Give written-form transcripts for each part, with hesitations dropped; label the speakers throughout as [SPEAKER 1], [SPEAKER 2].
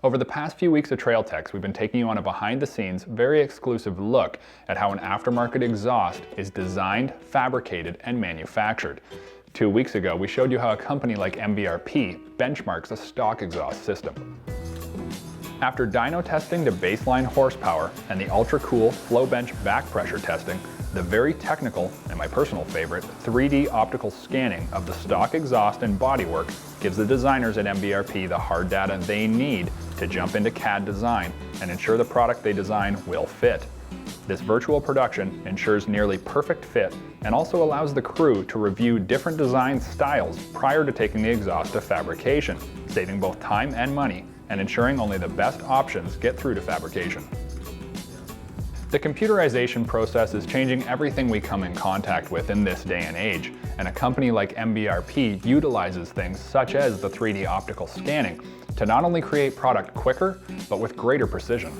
[SPEAKER 1] Over the past few weeks of Trail Techs, we've been taking you on a behind-the-scenes, very exclusive look at how an aftermarket exhaust is designed, fabricated, and manufactured. 2 weeks ago, we showed you how a company like MBRP benchmarks a stock exhaust system. After dyno testing to baseline horsepower and the ultra-cool flow bench back pressure testing, the very technical, and my personal favorite, 3D optical scanning of the stock exhaust and bodywork gives the designers at MBRP the hard data they need to jump into CAD design and ensure the product they design will fit. This virtual production ensures nearly perfect fit and also allows the crew to review different design styles prior to taking the exhaust to fabrication, saving both time and money and ensuring only the best options get through to fabrication. The computerization process is changing everything we come in contact with in this day and age, and a company like MBRP utilizes things such as the 3D optical scanning to not only create product quicker, but with greater precision.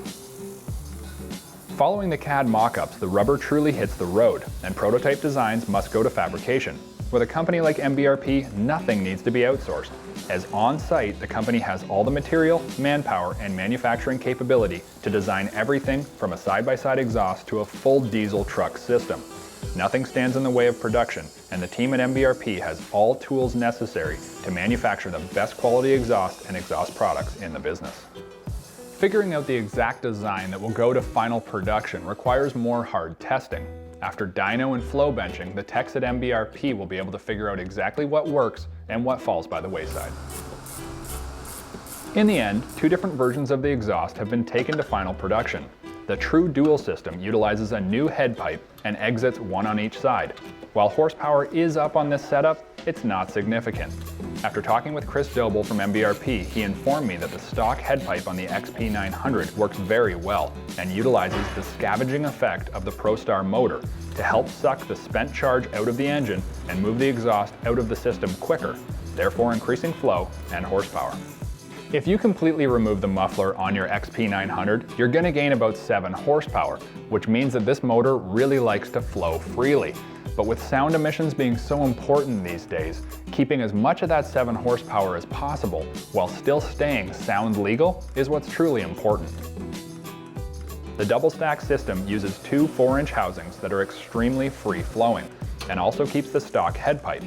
[SPEAKER 1] Following the CAD mock-ups, the rubber truly hits the road, and prototype designs must go to fabrication. With a company like MBRP, nothing needs to be outsourced, as on-site the company has all the material, manpower, and manufacturing capability to design everything from a side-by-side exhaust to a full diesel truck system. Nothing stands in the way of production, and the team at MBRP has all tools necessary to manufacture the best quality exhaust and exhaust products in the business. Figuring out the exact design that will go to final production requires more hard testing. After dyno and flow benching, the techs at MBRP will be able to figure out exactly what works and what falls by the wayside. In the end, 2 different versions of the exhaust have been taken to final production. The true dual system utilizes a new head pipe and exits one on each side. While horsepower is up on this setup, it's not significant. After talking with Chris Doble from MBRP, he informed me that the stock head pipe on the XP900 works very well and utilizes the scavenging effect of the ProStar motor to help suck the spent charge out of the engine and move the exhaust out of the system quicker, therefore increasing flow and horsepower. If you completely remove the muffler on your XP900, you're going to gain about 7 horsepower, which means that this motor really likes to flow freely. But with sound emissions being so important these days, keeping as much of that 7 horsepower as possible while still staying sound legal is what's truly important. The double stack system uses 2 4-inch housings that are extremely free-flowing and also keeps the stock head pipe.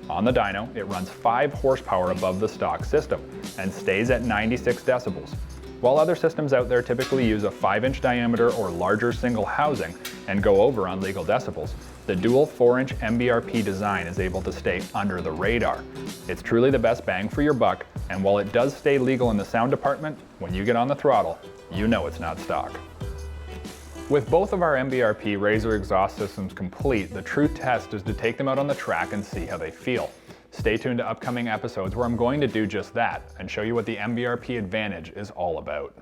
[SPEAKER 1] On the dyno, it runs 5 horsepower above the stock system and stays at 96 decibels. While other systems out there typically use a 5-inch diameter or larger single housing and go over on legal decibels, the dual 4-inch MBRP design is able to stay under the radar. It's truly the best bang for your buck, and while it does stay legal in the sound department, when you get on the throttle, you know it's not stock. With both of our MBRP RZR exhaust systems complete, the true test is to take them out on the track and see how they feel. Stay tuned to upcoming episodes where I'm going to do just that and show you what the MBRP Advantage is all about.